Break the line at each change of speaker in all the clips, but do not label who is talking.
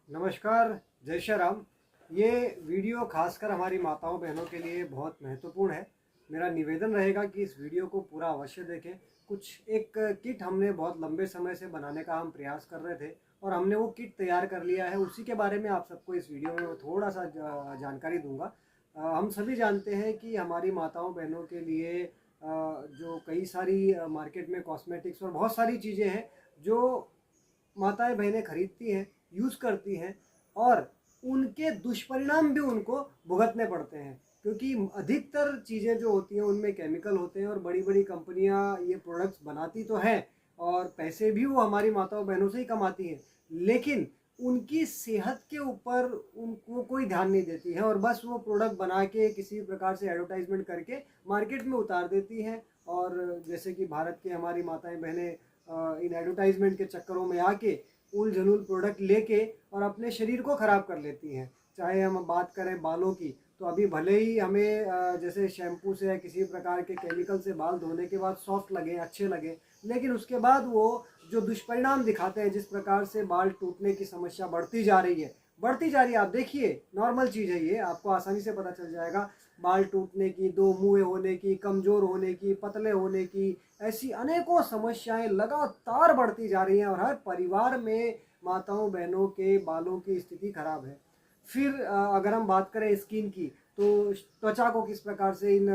नमस्कार, जय श्री राम। ये वीडियो खासकर हमारी माताओं बहनों के लिए बहुत महत्वपूर्ण है। मेरा निवेदन रहेगा कि इस वीडियो को पूरा अवश्य देखें। कुछ एक किट हमने बहुत लंबे समय से बनाने का हम प्रयास कर रहे थे और हमने वो किट तैयार कर लिया है। उसी के बारे में आप सबको इस वीडियो में थोड़ा सा जानकारी दूंगा। हम सभी जानते हैं कि हमारी माताओं बहनों के लिए जो कई सारी मार्केट में कॉस्मेटिक्स और बहुत सारी चीज़ें हैं जो माताएं बहनें खरीदती हैं, यूज़ करती हैं और उनके दुष्परिणाम भी उनको भुगतने पड़ते हैं, क्योंकि अधिकतर चीज़ें जो होती हैं उनमें केमिकल होते हैं और बड़ी बड़ी कंपनियां ये प्रोडक्ट्स बनाती तो हैं और पैसे भी वो हमारी माताओं बहनों से ही कमाती हैं, लेकिन उनकी सेहत के ऊपर उनको कोई ध्यान नहीं देती है और बस वो प्रोडक्ट बना के किसी प्रकार से एडवर्टाइजमेंट करके मार्केट में उतार देती हैं। और जैसे कि भारत की हमारी माताएं बहनें इन एडवर्टाइजमेंट के चक्करों में आके उल झलूल प्रोडक्ट लेके और अपने शरीर को ख़राब कर लेती हैं। चाहे हम बात करें बालों की, तो अभी भले ही हमें जैसे शैम्पू से या किसी प्रकार के केमिकल से बाल धोने के बाद सॉफ्ट लगे, अच्छे लगे, लेकिन उसके बाद वो जो दुष्परिणाम दिखाते हैं, जिस प्रकार से बाल टूटने की समस्या बढ़ती जा रही है, बढ़ती जा रही है। आप देखिए, नॉर्मल चीज़ है ये, आपको आसानी से पता चल जाएगा। बाल टूटने की, दो मुँहे होने की, कमज़ोर होने की, पतले होने की, ऐसी अनेकों समस्याएं लगातार बढ़ती जा रही हैं और हर परिवार में माताओं बहनों के बालों की स्थिति खराब है। फिर अगर हम बात करें स्किन की, तो त्वचा को किस प्रकार से इन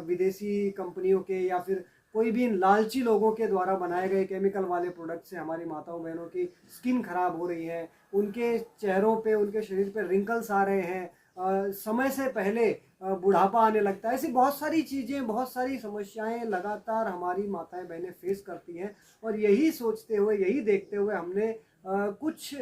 विदेशी कंपनियों के या फिर कोई भी इन लालची लोगों के द्वारा बनाए गए केमिकल वाले प्रोडक्ट से हमारी माताओं बहनों की स्किन खराब हो रही है, उनके चेहरों पे, उनके शरीर पे रिंकल्स आ रहे हैं, समय से पहले बुढ़ापा आने लगता है। ऐसी बहुत सारी चीज़ें, बहुत सारी समस्याएं लगातार हमारी माताएं बहनें फेस करती हैं और यही सोचते हुए, यही देखते हुए हमने कुछ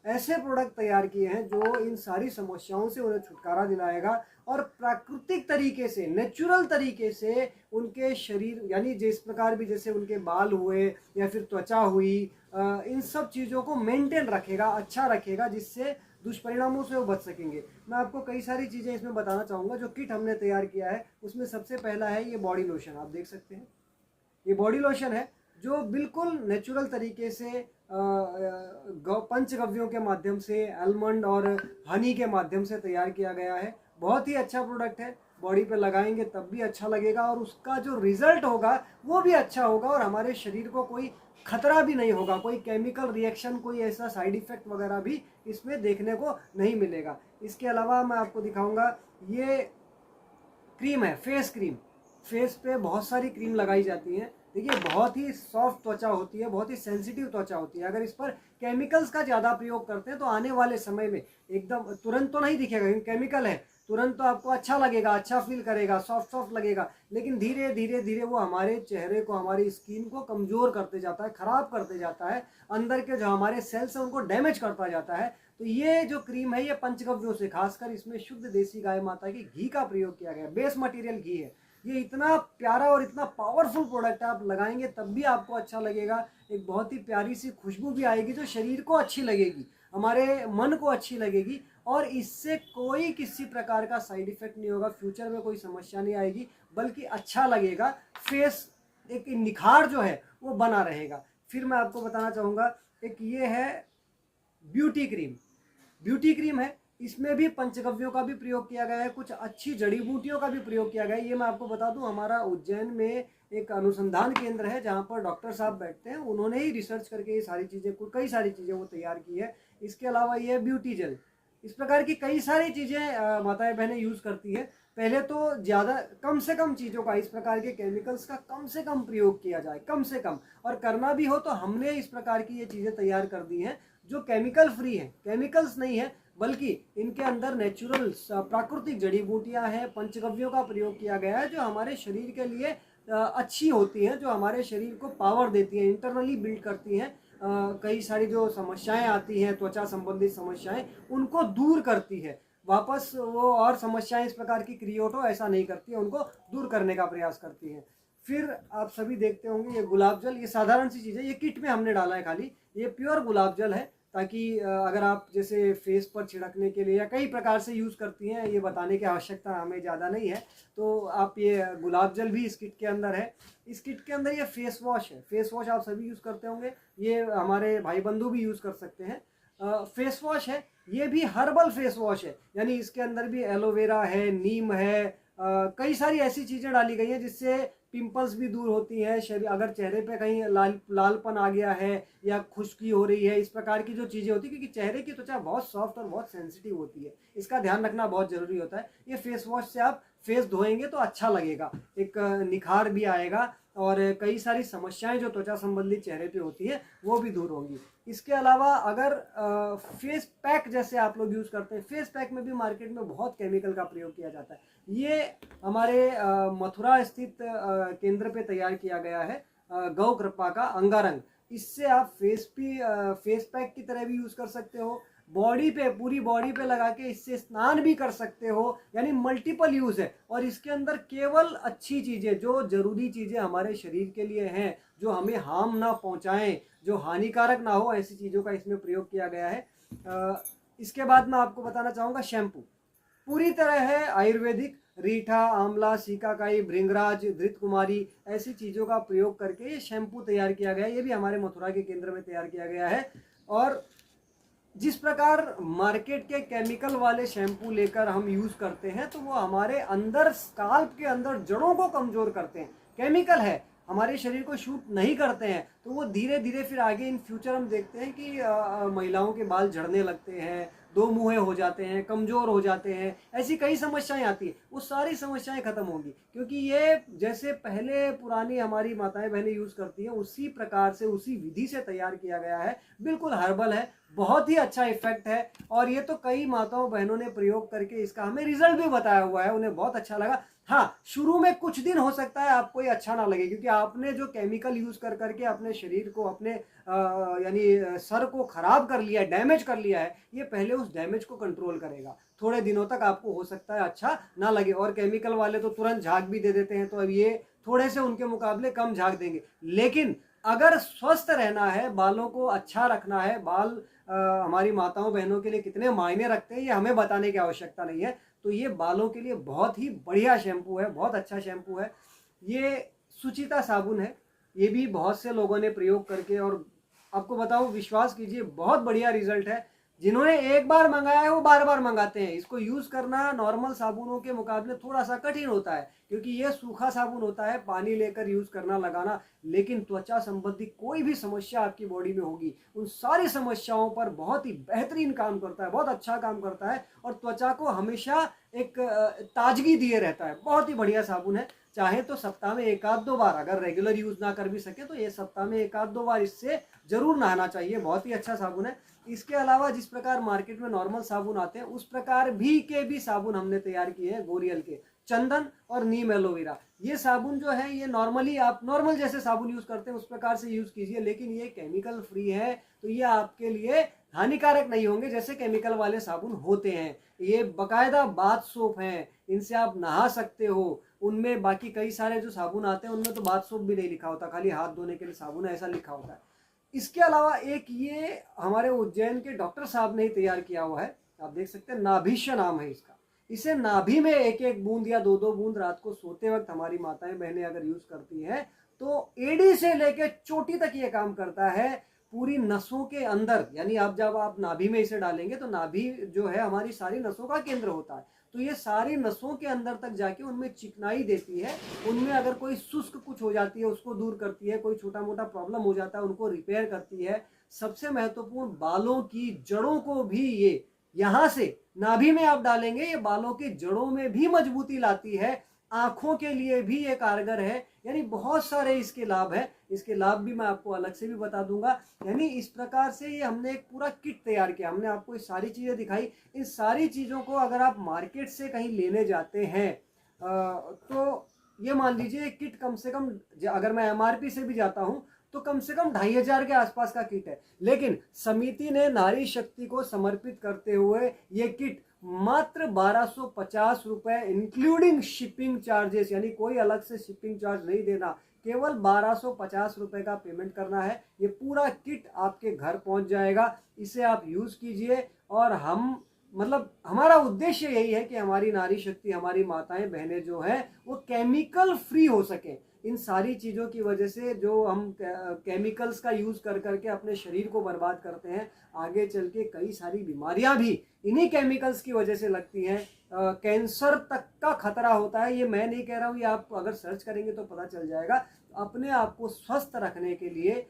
ऐसे प्रोडक्ट तैयार किए हैं जो इन सारी समस्याओं से उन्हें छुटकारा दिलाएगा और प्राकृतिक तरीके से, नेचुरल तरीके से उनके शरीर, यानी जिस प्रकार भी, जैसे उनके बाल हुए या फिर त्वचा हुई, इन सब चीज़ों को मेंटेन रखेगा, अच्छा रखेगा, जिससे दुष्परिणामों से वो बच सकेंगे। मैं आपको कई सारी चीज़ें इसमें बताना चाहूँगा। जो किट हमने तैयार किया है उसमें सबसे पहला है ये बॉडी लोशन। आप देख सकते हैं, ये बॉडी लोशन है जो बिल्कुल नेचुरल तरीके से पंचगव्यों के माध्यम से, आलमंड और हनी के माध्यम से तैयार किया गया है। बहुत ही अच्छा प्रोडक्ट है। बॉडी पे लगाएंगे तब भी अच्छा लगेगा और उसका जो रिजल्ट होगा वो भी अच्छा होगा और हमारे शरीर को कोई खतरा भी नहीं होगा, कोई केमिकल रिएक्शन, कोई ऐसा साइड इफेक्ट वगैरह भी इसमें देखने को नहीं मिलेगा। इसके अलावा मैं आपको दिखाऊंगा, ये क्रीम है, फेस क्रीम। फेस पे बहुत सारी क्रीम लगाई जाती हैं। देखिए, बहुत ही सॉफ्ट त्वचा होती है, बहुत ही सेंसिटिव त्वचा होती है। अगर इस पर केमिकल्स का ज़्यादा प्रयोग करते हैं तो आने वाले समय में एकदम तुरंत तो नहीं दिखेगा, क्योंकि केमिकल है। तुरंत तो आपको अच्छा लगेगा, अच्छा फील करेगा, सॉफ्ट सॉफ्ट लगेगा, लेकिन धीरे धीरे धीरे वो हमारे चेहरे को, हमारी स्किन को कमज़ोर करते जाता है, ख़राब करते जाता है, अंदर के जो हमारे सेल्स हैं उनको डैमेज करता जाता है। तो ये जो क्रीम है, ये पंचगव्यों से, खासकर इसमें शुद्ध देसी गाय माता की घी का प्रयोग किया गया, बेस मटेरियल घी है। ये इतना प्यारा और इतना पावरफुल प्रोडक्ट है, आप लगाएंगे तब भी आपको अच्छा लगेगा। एक बहुत ही प्यारी सी खुशबू भी आएगी जो शरीर को अच्छी लगेगी, हमारे मन को अच्छी लगेगी और इससे कोई किसी प्रकार का साइड इफेक्ट नहीं होगा। फ्यूचर में कोई समस्या नहीं आएगी, बल्कि अच्छा लगेगा। फेस एक निखार जो है वो बना रहेगा। फिर मैं आपको बताना चाहूँगा, एक ये है ब्यूटी क्रीम। ब्यूटी क्रीम है, इसमें भी पंचगव्यों का भी प्रयोग किया गया है, कुछ अच्छी जड़ी बूटियों का भी प्रयोग किया गया है। ये मैं आपको बता दूं, हमारा उज्जैन में एक अनुसंधान केंद्र है जहाँ पर डॉक्टर साहब बैठते हैं, उन्होंने ही रिसर्च करके ये सारी चीज़ें, कई सारी चीज़ें वो तैयार की है। इसके अलावा ये ब्यूटी जेल, इस प्रकार की कई सारी चीज़ें माताएं बहनें यूज़ करती है। पहले तो ज़्यादा, कम से कम चीज़ों का, इस प्रकार के केमिकल्स का कम से कम प्रयोग किया जाए, कम से कम, और करना भी हो तो हमने इस प्रकार की ये चीज़ें तैयार कर दी हैं जो केमिकल फ्री है, केमिकल्स नहीं है, बल्कि इनके अंदर नेचुरल प्राकृतिक जड़ी बूटियां हैं, पंचगव्यों का प्रयोग किया गया है जो हमारे शरीर के लिए अच्छी होती हैं, जो हमारे शरीर को पावर देती हैं, इंटरनली बिल्ड करती हैं। कई सारी जो समस्याएं आती हैं, त्वचा संबंधित समस्याएं, उनको दूर करती है। वापस वो और समस्याएं इस प्रकार की क्रिएट हो ऐसा नहीं करती है, उनको दूर करने का प्रयास करती हैं। फिर आप सभी देखते होंगे ये गुलाब जल, ये साधारण सी चीज़ है, ये किट में हमने डाला है खाली। ये प्योर गुलाब जल है, ताकि अगर आप जैसे फेस पर छिड़कने के लिए या कई प्रकार से यूज़ करती हैं, ये बताने की आवश्यकता हमें ज़्यादा नहीं है। तो आप, ये गुलाब जल भी इस किट के अंदर है। इस किट के अंदर ये फेस वॉश है, फेस वॉश आप सभी यूज़ करते होंगे, ये हमारे भाई बंधु भी यूज़ कर सकते हैं। फेस वॉश है, ये भी हर्बल फेस वॉश है, यानी इसके अंदर भी एलोवेरा है, नीम है, कई सारी ऐसी चीज़ें डाली गई हैं जिससे पिंपल्स भी दूर होती है। शरीर अगर चेहरे पे कहीं लालपन आ गया है या खुश्की हो रही है, इस प्रकार की जो चीज़ें होती है, क्योंकि चेहरे की त्वचा बहुत सॉफ्ट और बहुत सेंसिटिव होती है, इसका ध्यान रखना बहुत जरूरी होता है। ये फेस वॉश से आप फेस धोएंगे तो अच्छा लगेगा, एक निखार भी आएगा और कई सारी समस्याएं जो त्वचा संबंधी चेहरे पे होती है वो भी दूर होंगी। इसके अलावा अगर फेस पैक जैसे आप लोग यूज़ करते हैं, फेस पैक में भी मार्केट में बहुत केमिकल का प्रयोग किया जाता है। ये हमारे मथुरा स्थित केंद्र पे तैयार किया गया है, गौ कृपा का अंगारंग। इससे आप फेस पैक की तरह भी यूज़ कर सकते हो, बॉडी पे, पूरी बॉडी पे लगा के इससे स्नान भी कर सकते हो, यानी मल्टीपल यूज़ है। और इसके अंदर केवल अच्छी चीज़ें, जो जरूरी चीज़ें हमारे शरीर के लिए हैं, जो हमें हार्म ना पहुंचाएं, जो हानिकारक ना हो, ऐसी चीज़ों का इसमें प्रयोग किया गया है। इसके बाद मैं आपको बताना चाहूँगा शैम्पू पूरी तरह है आयुर्वेदिक, रीठा, आंवला, सीकाकाई, भृंगराज, धृत कुमारी, ऐसी चीज़ों का प्रयोग करके ये शैम्पू तैयार किया गया है। ये भी हमारे मथुरा के केंद्र में तैयार किया गया है। और जिस प्रकार मार्केट के केमिकल वाले शैम्पू लेकर हम यूज़ करते हैं तो वो हमारे अंदर, स्काल्प के अंदर जड़ों को कमज़ोर करते हैं। केमिकल है, हमारे शरीर को शूट नहीं करते हैं, तो वो धीरे धीरे फिर आगे इन फ्यूचर हम देखते हैं कि महिलाओं के बाल झड़ने लगते हैं, दो मुँहे हो जाते हैं, कमज़ोर हो जाते हैं, ऐसी कई समस्याएं आती हैं। वो सारी समस्याएं खत्म होंगी, क्योंकि ये जैसे पहले पुरानी हमारी माताएं बहनें यूज़ करती हैं, उसी प्रकार से, उसी विधि से तैयार किया गया है। बिल्कुल हर्बल है, बहुत ही अच्छा इफेक्ट है। और ये तो कई माताओं बहनों ने प्रयोग करके इसका हमें रिजल्ट भी बताया हुआ है, उन्हें बहुत अच्छा लगा। हाँ, शुरू में कुछ दिन हो सकता है आपको ये अच्छा ना लगे, क्योंकि आपने जो केमिकल यूज कर करके अपने शरीर को, अपने यानी सर को खराब कर लिया है, डैमेज कर लिया है, ये पहले उस डैमेज को कंट्रोल करेगा। थोड़े दिनों तक आपको हो सकता है अच्छा ना लगे, और केमिकल वाले तो तुरंत झाग भी दे देते हैं, तो अब ये थोड़े से उनके मुकाबले कम झाग देंगे। लेकिन अगर स्वस्थ रहना है, बालों को अच्छा रखना है, बाल हमारी माताओं बहनों के लिए कितने मायने रखते हैं ये हमें बताने की आवश्यकता नहीं है, तो ये बालों के लिए बहुत ही बढ़िया शैम्पू है, बहुत अच्छा शैम्पू है। ये सुचिता साबुन है, ये भी बहुत से लोगों ने प्रयोग करके, और आपको बताऊं, विश्वास कीजिए, बहुत बढ़िया रिजल्ट है। जिन्होंने एक बार मंगाया है वो बार बार मंगाते हैं। इसको यूज़ करना नॉर्मल साबुनों के मुकाबले थोड़ा सा कठिन होता है, क्योंकि ये सूखा साबुन होता है, पानी लेकर यूज़ करना, लगाना। लेकिन त्वचा संबंधी कोई भी समस्या आपकी बॉडी में होगी, उन सारी समस्याओं पर बहुत ही बेहतरीन काम करता है, बहुत अच्छा काम करता है, और त्वचा को हमेशा एक ताजगी दिए रहता है। बहुत ही बढ़िया साबुन है। चाहे तो सप्ताह में एक आध दो बार, अगर रेगुलर यूज़ ना कर भी सके तो ये सप्ताह में एक आध दो बार इससे जरूर नहाना चाहिए। बहुत ही अच्छा साबुन है। इसके अलावा जिस प्रकार मार्केट में नॉर्मल साबुन आते हैं, उस प्रकार भी साबुन हमने तैयार किए हैं, गोरियल के, चंदन और नीम एलोवेरा। ये साबुन जो है, ये नॉर्मली आप नॉर्मल जैसे साबुन यूज करते हैं उस प्रकार से यूज कीजिए, लेकिन ये केमिकल फ्री है, तो ये आपके लिए हानिकारक नहीं होंगे जैसे केमिकल वाले साबुन होते हैं। ये बकायदा बाथ सोप हैं, इनसे आप नहा सकते हो। उनमें बाकी कई सारे जो साबुन आते हैं उनमें तो बाथ सोप भी नहीं लिखा होता, खाली हाथ धोने के लिए साबुन है, ऐसा लिखा होता है। इसके अलावा एक ये हमारे उज्जैन के डॉक्टर साहब ने तैयार किया हुआ है, आप देख सकते हैं, नाभिष्य नाम है इसका। इसे नाभि में एक एक बूंद या दो दो बूंद रात को सोते वक्त हमारी माताएं बहनें अगर यूज करती हैं तो एड़ी से लेके चोटी तक ये काम करता है, पूरी नसों के अंदर। यानी जब आप नाभि में इसे डालेंगे तो नाभि जो है हमारी सारी नसों का केंद्र होता है, तो ये सारी नसों के अंदर तक जाके उनमें चिकनाई देती है। उनमें अगर कोई शुष्क कुछ हो जाती है उसको दूर करती है, कोई छोटा मोटा प्रॉब्लम हो जाता है उनको रिपेयर करती है। सबसे महत्वपूर्ण, बालों की जड़ों को भी ये, यहां से नाभि में आप डालेंगे, ये बालों की जड़ों में भी मजबूती लाती है। आंखों के लिए भी ये कारगर है। यानी बहुत सारे इसके लाभ है। इसके लाभ भी मैं आपको अलग से भी बता दूंगा। यानी इस प्रकार से ये हमने एक पूरा किट तैयार किया। हमने आपको ये सारी चीजें दिखाई। इन सारी चीजों को अगर आप मार्केट से कहीं लेने जाते हैं तो ये मान लीजिए किट कम से कम, अगर मैं एमआरपी से भी जाता हूं तो कम से कम 2500 के आसपास का किट है। लेकिन समिति ने नारी शक्ति को समर्पित करते हुए ये किट मात्र 1250 रुपए इंक्लूडिंग शिपिंग चार्जेस, यानी कोई अलग से शिपिंग चार्ज नहीं देना, केवल 1250 रुपए का पेमेंट करना है। ये पूरा किट आपके घर पहुंच जाएगा। इसे आप यूज कीजिए। और हमारा उद्देश्य यही है कि हमारी नारी शक्ति, हमारी माताएं बहनें जो हैं वो केमिकल फ्री हो सके। इन सारी चीज़ों की वजह से जो हम केमिकल्स का यूज़ कर करके अपने शरीर को बर्बाद करते हैं, आगे चल के कई सारी बीमारियां भी इन्हीं केमिकल्स की वजह से लगती हैं। कैंसर तक का खतरा होता है। ये मैं नहीं कह रहा हूँ, ये आप अगर सर्च करेंगे तो पता चल जाएगा। अपने आप को स्वस्थ रखने के लिए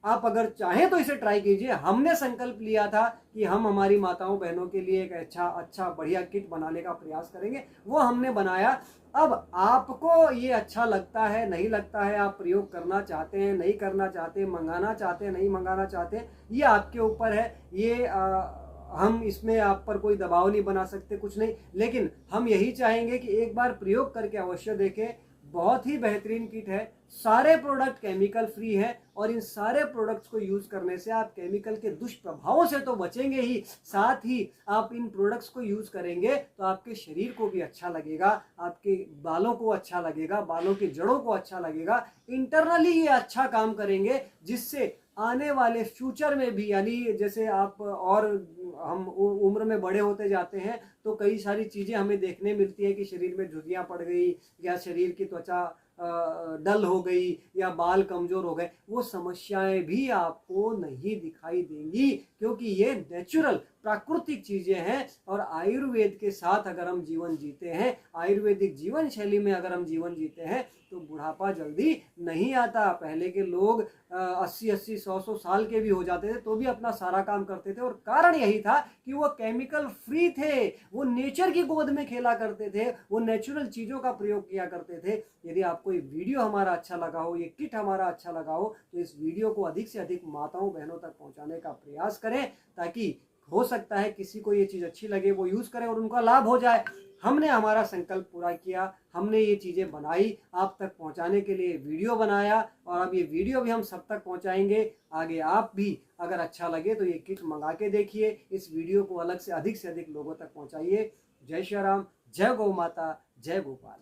आप अगर चाहें तो इसे ट्राई कीजिए। हमने संकल्प लिया था कि हम हमारी माताओं बहनों के लिए एक अच्छा बढ़िया किट बनाने का प्रयास करेंगे, वो हमने बनाया। अब आपको ये अच्छा लगता है नहीं लगता है, आप प्रयोग करना चाहते हैं नहीं करना चाहते, मंगाना चाहते हैं नहीं मंगाना चाहते, ये आपके ऊपर है। ये हम इसमें आप पर कोई दबाव नहीं बना सकते, कुछ नहीं। लेकिन हम यही चाहेंगे कि एक बार प्रयोग करके अवश्य देखें। बहुत ही बेहतरीन किट है, सारे प्रोडक्ट केमिकल फ्री है और इन सारे प्रोडक्ट्स को यूज करने से आप केमिकल के दुष्प्रभावों से तो बचेंगे ही, साथ ही आप इन प्रोडक्ट्स को यूज करेंगे तो आपके शरीर को भी अच्छा लगेगा, आपके बालों को अच्छा लगेगा, बालों की जड़ों को अच्छा लगेगा, इंटरनली ये अच्छा काम करेंगे, जिससे आने वाले फ्यूचर में भी, यानी जैसे आप और हम उम्र में बड़े होते जाते हैं तो कई सारी चीज़ें हमें देखने मिलती है कि शरीर में झुर्रियाँ पड़ गई या शरीर की त्वचा डल हो गई या बाल कमजोर हो गए, वो समस्याएं भी आपको नहीं दिखाई देंगी, क्योंकि ये नेचुरल प्राकृतिक चीजें हैं। और आयुर्वेद के साथ अगर हम जीवन जीते हैं, आयुर्वेदिक जीवन शैली में अगर हम जीवन जीते हैं तो बुढ़ापा जल्दी नहीं आता। पहले के लोग 80-80 100-100 साल के भी हो जाते थे तो भी अपना सारा काम करते थे, और कारण यही था कि वो केमिकल फ्री थे, वो नेचर की गोद में खेला करते थे, वो नेचुरल चीज़ों का प्रयोग किया करते थे। यदि आपको ये वीडियो हमारा अच्छा लगा हो, ये किट हमारा अच्छा लगा हो, तो इस वीडियो को अधिक से अधिक माताओं बहनों तक पहुंचाने का प्रयास करें, ताकि हो सकता है किसी को ये चीज़ अच्छी लगे, वो यूज़ करें और उनका लाभ हो जाए। हमने हमारा संकल्प पूरा किया, हमने ये चीज़ें बनाई, आप तक पहुंचाने के लिए वीडियो बनाया, और अब ये वीडियो भी हम सब तक पहुंचाएंगे। आगे आप भी अगर अच्छा लगे तो ये किट मंगा के देखिए, इस वीडियो को अलग से अधिक लोगों तक पहुंचाइए। जय श्री राम, जय गौ माता, जय गोपाल।